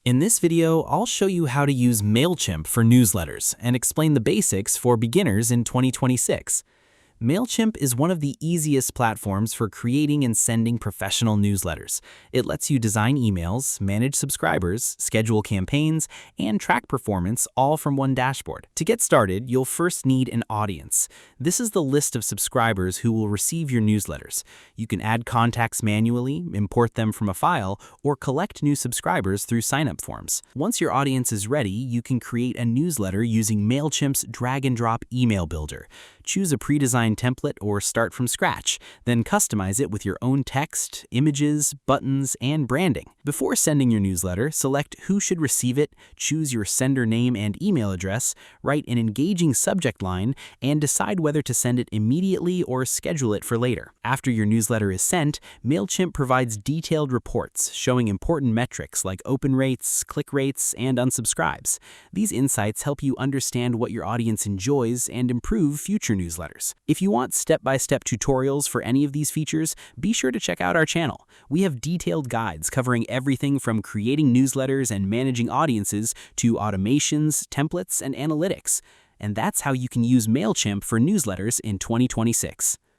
In this video, I'll show you how to use Mailchimp for newsletters and explain the basics for beginners in 2026. Mailchimp is one of the easiest platforms for creating and sending professional newsletters. It lets you design emails, manage subscribers, schedule campaigns, and track performance all from one dashboard. To get started, you'll first need an audience. This is the list of subscribers who will receive your newsletters. You can add contacts manually, import them from a file, or collect new subscribers through sign-up forms. Once your audience is ready, you can create a newsletter using Mailchimp's drag-and-drop email builder. Choose a pre-designed template or start from scratch, then customize it with your own text, images, buttons, and branding. Before sending your newsletter, select who should receive it, choose your sender name and email address, write an engaging subject line, and decide whether to send it immediately or schedule it for later. After your newsletter is sent, Mailchimp provides detailed reports showing important metrics like open rates, click rates, and unsubscribes. These insights help you understand what your audience enjoys and improve future newsletters. If you want step-by-step tutorials for any of these features, be sure to check out our channel. We have detailed guides covering everything from creating newsletters and managing audiences to automations, templates, and analytics. And that's how you can use Mailchimp for newsletters in 2026.